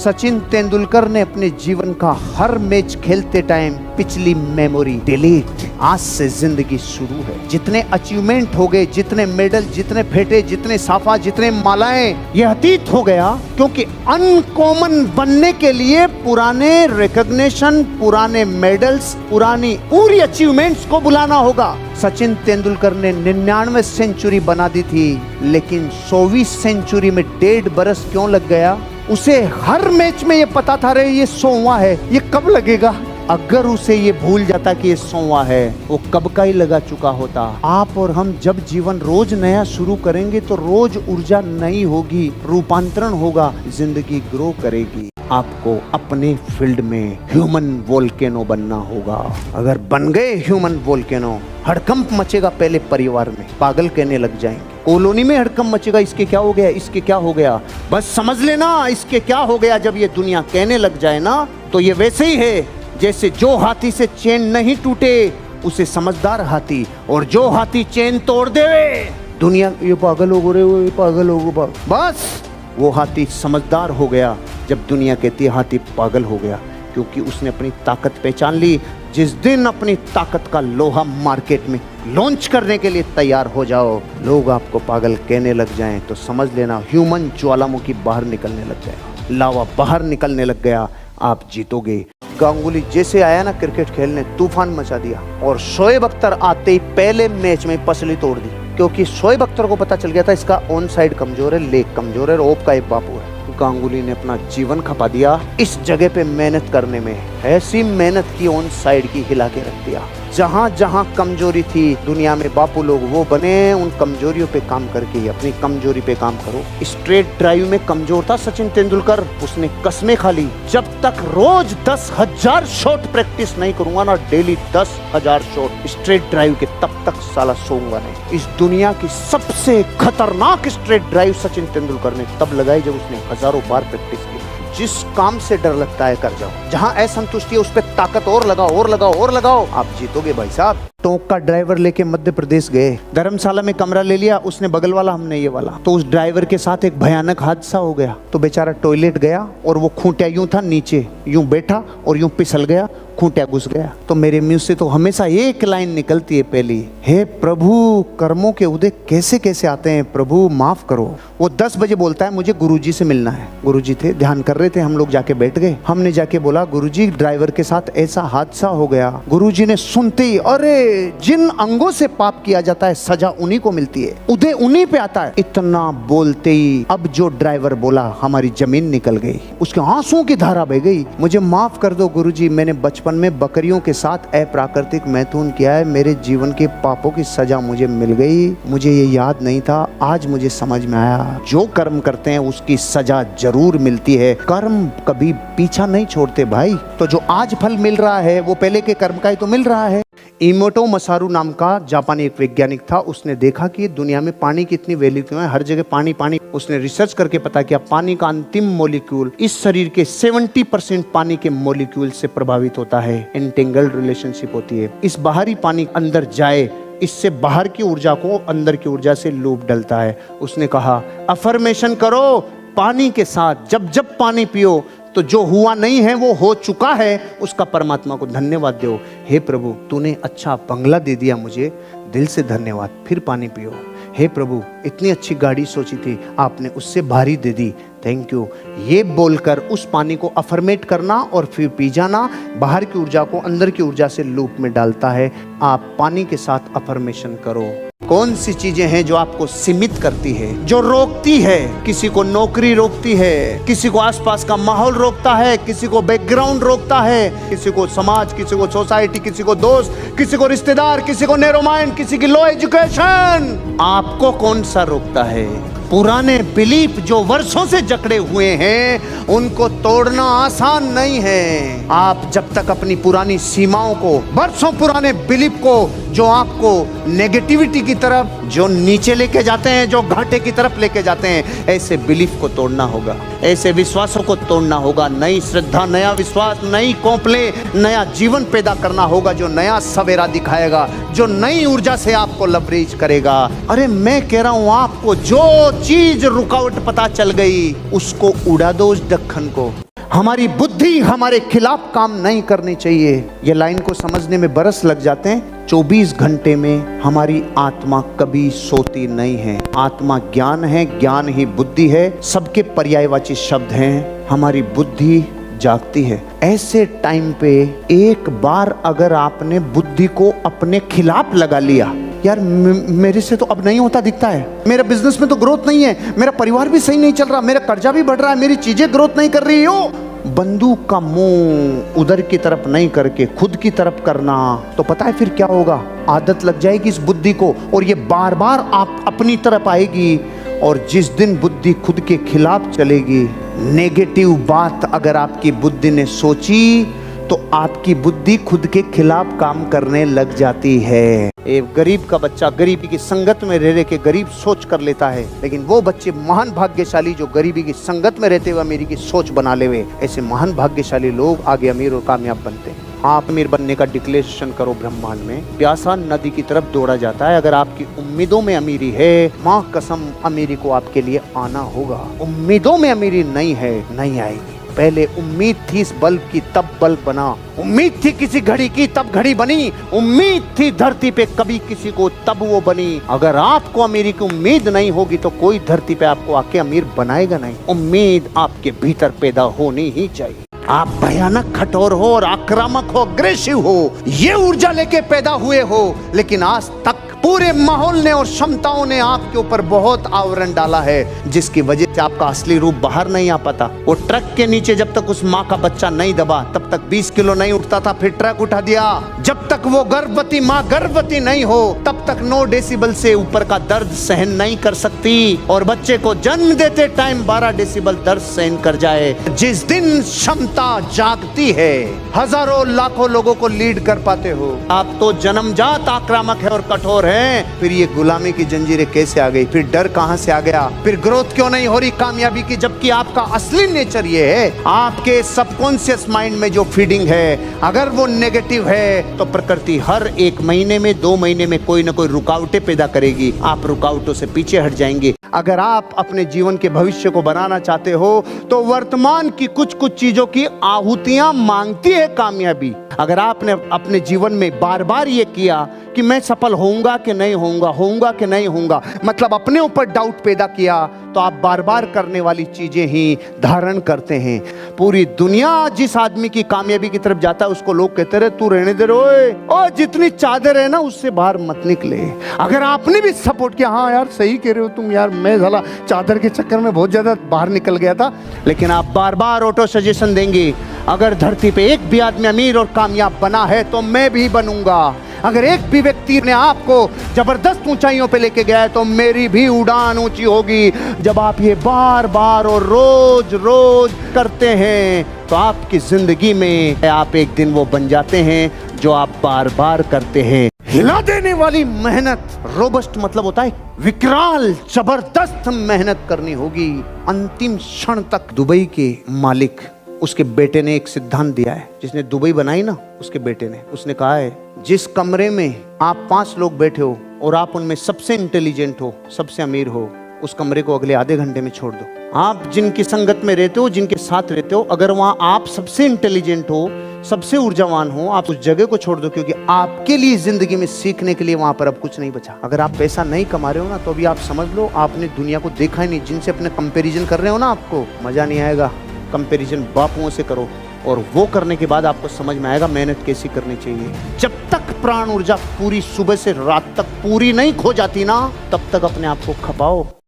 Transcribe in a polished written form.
सचिन तेंदुलकर ने अपने जीवन का हर मैच खेलते टाइम पिछली मेमोरी डिलीट। आज से जिंदगी शुरू है। जितने अचीवमेंट हो गए, जितने मेडल, जितने फेटे, जितने साफा, जितने मालाएं, ये अतीत हो गया। क्योंकि अनकॉमन बनने के लिए पुराने रिकॉग्निशन, पुराने मेडल्स, पुरानी पूरी अचीवमेंट्स को बुलाना होगा। सचिन तेंदुलकर ने 99 सेंचुरी बना दी थी, लेकिन 100वीं सेंचुरी में 1.5 बरस क्यों लग गया? उसे हर मैच में ये पता था रे ये 100वां है, ये कब लगेगा। अगर उसे ये भूल जाता कि ये 100वां है, वो कब का ही लगा चुका होता। आप और हम जब जीवन रोज नया शुरू करेंगे तो रोज ऊर्जा नई होगी, रूपांतरण होगा, जिंदगी ग्रो करेगी। आपको अपने फील्ड में ह्यूमन वोल्केनो बनना होगा। अगर बन गए ह्यूमन वोल्केनो, हड़कंप मचेगा पहले परिवार में, पागल कहने लग जाएंगे। कॉलोनी में हड़कंप मचेगा, इसके क्या हो गया, इसके क्या हो गया। बस समझ लेना इसके क्या हो गया। जब ये दुनिया कहने लग जाए ना, तो ये वैसे ही है जैसे जो हाथी से चेन नहीं टूटे उसे समझदार हाथी, और जो हाथी चेन तोड़ दे दुनिया ये पागल हो गए, ये पागल हो गए, बस वो हाथी समझदार हो गया। जब दुनिया कहती है हाथी पागल हो गया, क्योंकि उसने अपनी ताकत पहचान ली। जिस दिन अपनी ताकत का लोहा मार्केट में लॉन्च करने के लिए तैयार हो जाओ, लोग आपको पागल कहने लग जाएं, तो समझ लेना ह्यूमन ज्वालामुखी बाहर निकलने लग जाएगा, लावा बाहर निकलने लग गया, आप जीतोगे। गांगुली जैसे आया ना क्रिकेट खेलने, तूफान मचा दिया, और शोएब अख्तर आते ही पहले मैच में पसली तोड़ दी। क्योंकि शोएब अख्तर को पता चल गया था इसका ऑन साइड कमजोर है, लेग कमजोर है, और ओप का एक बापू है। गांगुली ने अपना जीवन खपा दिया इस जगह पे मेहनत करने में। ऐसी मेहनत की, ऑन साइड की हिला के रख दिया। जहां जहां कमजोरी थी दुनिया में, बापू लोग वो बने उन कमजोरियों पे काम करके ही अपनी कमजोरी पे काम करो। स्ट्रेट ड्राइव में कमजोर था सचिन तेंदुलकर, उसने कसमें खा ली, जब तक रोज 10,000 शॉट प्रैक्टिस नहीं करूंगा ना, डेली 10,000 शॉट स्ट्रेट ड्राइव के, तब तक साला सोऊंगा नहीं। इस दुनिया की सबसे खतरनाक स्ट्रेट ड्राइव सचिन तेंदुलकर ने तब लगाई जब उसने हजारों बार प्रैक्टिस की। जिस काम से डर लगता है कर जाओ, जहां असंतुष्टि है उस पर ताकत और लगाओ, और लगाओ, और लगाओ, आप जीतोगे भाई साहब। टोंक का ड्राइवर लेके मध्य प्रदेश गए, धर्मशाला में कमरा ले लिया, उसने बगल वाला, हमने ये वाला। तो उस ड्राइवर के साथ एक भयानक हादसा हो गया। तो बेचारा टॉयलेट गया और वो खूंटिया यूं था नीचे, यूं बैठा और यूं फिसल गया, खूंटिया घुस गया। तो मेरे मुंह से तो हमेशा एक लाइन निकलती है पहली, हे प्रभु कर्मों के उदय कैसे कैसे आते हैं, प्रभु माफ करो। वो 10 बजे बोलता है मुझे गुरुजी से मिलना है। गुरुजी थे, ध्यान कर रहे थे, हम लोग जाके बैठ गए। हमने जाके बोला गुरुजी ड्राइवर के साथ ऐसा हादसा हो गया। गुरुजी ने सुनते ही, अरे जिन अंगों से पाप किया जाता है सजा उन्हीं को मिलती है, उदय उन्हीं पे आता है। इतना बोलते ही अब जो ड्राइवर बोला हमारी जमीन निकल गई, उसके आंसुओं की धारा बह गई। मुझे माफ कर दो गुरुजी, मैंने बचपन में बकरियों के साथ अप्राकृतिक मैथुन किया है, मेरे जीवन के पापों की सजा मुझे मिल गई, मुझे ये याद नहीं था, आज मुझे समझ में आया। जो कर्म करते हैं उसकी सजा जरूर मिलती है, कर्म कभी पीछा नहीं छोड़ते भाई। तो जो आज फल मिल रहा है वो पहले के कर्म का ही तो मिल रहा है। इमोटो मसारू नाम का जापानी एक वैज्ञानिक था, उसने देखा कि दुनिया में पानी की इतनी वैल्यू क्यों है, हर जगह पानी पानी। उसने रिसर्च करके पता किया पानी का अंतिम मॉलिक्यूल इस शरीर के 70% पानी के मॉलिक्यूल से प्रभावित होता है, एंटेंगल्ड रिलेशनशिप होती है। इस बाहरी पानी अंदर जाए, इससे बाहर की ऊर्जा को अंदर की ऊर्जा से लूप डलता है। उसने कहा अफर्मेशन करो पानी के साथ, जब जब पानी पियो तो जो हुआ नहीं है वो हो चुका है, उसका परमात्मा को धन्यवाद दो। हे प्रभु तूने अच्छा बंगला दे दिया मुझे, दिल से धन्यवाद, फिर पानी पियो। हे प्रभु इतनी अच्छी गाड़ी सोची थी, आपने उससे भारी दे दी, थैंक यू। ये बोलकर उस पानी को अफर्मेट करना और फिर पी जाना, बाहर की ऊर्जा को अंदर की ऊर्जा से लूप में डालता है। आप पानी के साथ अफर्मेशन करो। कौन सी चीजें हैं जो आपको सीमित करती है, जो रोकती है? किसी को नौकरी रोकती है, किसी को आसपास का माहौल रोकता है, किसी को बैकग्राउंड रोकता है, किसी को समाज, किसी को सोसाइटी, किसी को दोस्त, किसी को रिश्तेदार, किसी को नैरो माइंड, किसी की लो एजुकेशन। आपको कौन सा रोकता है? पुराने बिलीफ जो वर्षों से जकड़े हुए हैं उनको तोड़ना आसान नहीं है। आप जब तक अपनी पुरानी सीमाओं को, वर्षों पुराने बिलीफ को जो आपको नेगेटिविटी की तरफ, जो नीचे लेके जाते हैं, जो घाटे की तरफ लेके जाते हैं, ऐसे बिलीफ को तोड़ना होगा, ऐसे विश्वासों को तोड़ना होगा। नई श्रद्धा, नया विश्वास, नई कौपले, नया जीवन पैदा करना होगा जो नया सवेरा दिखाएगा, जो नई ऊर्जा से आपको लबरेज करेगा। अरे मैं कह रहा हूं आपको, जो चीज रुकावट पता चल गई उसको उड़ा दो उस ढक्कन को। हमारी बुद्धि हमारे खिलाफ काम नहीं करनी चाहिए। ये लाइन को समझने में बरस लग जाते हैं। 24 घंटे में हमारी आत्मा कभी सोती नहीं है। आत्मा ज्ञान है, ज्ञान ही बुद्धि है, सबके पर्यायवाची शब्द हैं। हमारी बुद्धि जागती है। ऐसे टाइम पे एक बार अगर आपने बुद्धि को अपने खिलाफ लगा लिया, यार मेरे से तो अब नहीं होता दिखता है, मेरा बिजनेस में तो ग्रोथ नहीं है, मेरा परिवार भी सही नहीं चल रहा, मेरा कर्जा भी बढ़ रहा है, मेरी चीजें ग्रोथ नहीं कर रही हो, बंदूक का मुंह उधर की तरफ नहीं करके खुद की तरफ करना, तो पता है फिर क्या होगा? आदत लग जाएगी इस बुद्धि को और ये बार बार आप अपनी तरफ आएगी। और जिस दिन बुद्धि खुद के खिलाफ चलेगी, नेगेटिव बात अगर आपकी बुद्धि ने सोची तो आपकी बुद्धि खुद के खिलाफ काम करने लग जाती है। एक गरीब का बच्चा गरीबी की संगत में रह के गरीब सोच कर लेता है, लेकिन वो बच्चे महान भाग्यशाली जो गरीबी की संगत में रहते हुए अमीरी की सोच बना ले हुए, ऐसे महान भाग्यशाली लोग आगे अमीर और कामयाब बनते हैं। आप अमीर बनने का डिक्लेरेशन करो ब्रह्मांड में। प्यासा नदी की तरफ दौड़ा जाता है। अगर आपकी उम्मीदों में अमीरी है, माँ कसम अमीरी को आपके लिए आना होगा। उम्मीदों में अमीरी नहीं है, नहीं आएगी। पहले उम्मीद थी इस बल्ब की तब बल्ब बना, उम्मीद थी किसी घड़ी की तब घड़ी बनी, उम्मीद थी धरती पे कभी किसी को तब वो बनी। अगर आपको अमीरी की उम्मीद नहीं होगी तो कोई धरती पे आपको आके अमीर बनाएगा नहीं। उम्मीद आपके भीतर पैदा होनी ही चाहिए। आप भयानक कठोर हो और आक्रामक हो, अग्रेसिव हो, ये ऊर्जा लेके पैदा हुए हो, लेकिन आज तक पूरे माहौल ने और क्षमताओं ने आपके ऊपर बहुत आवरण डाला है, जिसकी वजह से आपका असली रूप बाहर नहीं आ पाता। वो ट्रक के नीचे जब तक उस माँ का बच्चा नहीं दबा तब तक 20 किलो नहीं उठता था, फिर ट्रक उठा दिया। जब तक वो गर्भवती माँ गर्भवती नहीं हो तब तक 9 डेसिबल से ऊपर का दर्द सहन नहीं कर सकती, और बच्चे को जन्म देते टाइम 12 डेसिबल दर्द सहन कर जाए। जिस दिन क्षमता जागती है, हजारों लाखों लोगों को लीड कर पाते हो। आप तो जन्मजात आक्रामक है और कठोर है। फिर ये गुलामी की जंजीरें कैसे आ गई? फिर डर कहां से आ गया? फिर ग्रोथ क्यों नहीं हो रही कामयाबी की? जबकि आपका असली नेचर ये है, आपके सबकॉन्शियस माइंड में जो फीडिंग है अगर वो नेगेटिव है तो प्रकृति हर 1 महीने में 2 महीने में कोई ना कोई रुकावटें पैदा करेगी। आप रुकावटों से पीछे हट जाएंगे। अगर आप अपने जीवन के भविष्य को बनाना चाहते हो तो वर्तमान की कुछ कुछ चीजों की आहुतियां मांगती है कामयाबी। अगर आपने अपने जीवन में बार बार ये किया कि मैं सफल होऊंगा कि नहीं होऊंगा, होऊंगा कि नहीं होऊंगा, मतलब अपने ऊपर डाउट पैदा किया, तो आप बार बार करने वाली चीजें ही धारण करते हैं। पूरी दुनिया जिस आदमी की कामयाबी की तरफ जाता है उसको लोग कहते रहे तू रहने दे रोए, और जितनी चादर है ना उससे बाहर मत निकले। अगर आपने भी सपोर्ट किया, हाँ यार सही कह रहे हो तुम यार, मैं साला चादर के चक्कर में बहुत ज्यादा बाहर निकल गया था, लेकिन आप बार बार ऑटो सजेशन देंगे अगर धरती पे एक भी आदमी अमीर और कामयाब बना है तो मैं भी बनूंगा। अगर एक भी व्यक्ति ने आपको जबरदस्त ऊंचाइयों पे लेके गया है तो मेरी भी उड़ान ऊंची होगी। जब आप ये बार बार और रोज रोज करते हैं तो आपकी जिंदगी में आप एक दिन वो बन जाते हैं जो आप बार बार करते हैं। हिला देने वाली मेहनत, रोबस्ट मतलब होता है विकराल, जबरदस्त मेहनत करनी होगी अंतिम क्षण तक। दुबई के मालिक, उसके बेटे ने एक सिद्धांत दिया है, जिसने दुबई बनाई ना उसके बेटे ने, उसने कहा है जिस कमरे में आप 5 लोग बैठे हो और आप उनमें सबसे इंटेलिजेंट हो, सबसे अमीर हो, उस कमरे को अगले आधे घंटे में छोड़ दो। आप जिनकी संगत में रहते हो, जिनके साथ रहते हो, अगर वहां आप सबसे इंटेलिजेंट हो, सबसे ऊर्जावान हो, आप उस जगह को छोड़ दो, क्योंकि आपके लिए जिंदगी में सीखने के लिए वहां पर अब कुछ नहीं बचा। अगर आप पैसा नहीं कमा रहे हो ना तो अभी आप समझ लो आपने दुनिया को देखा ही नहीं। जिनसे अपने कंपेरिजन कर रहे हो ना, आपको मजा नहीं आएगा। कंपैरिजन बापुओं से करो और वो करने के बाद आपको समझ में आएगा मेहनत कैसी करनी चाहिए। जब तक प्राण ऊर्जा पूरी सुबह से रात तक पूरी नहीं खो जाती ना, तब तक अपने आप को खपाओ।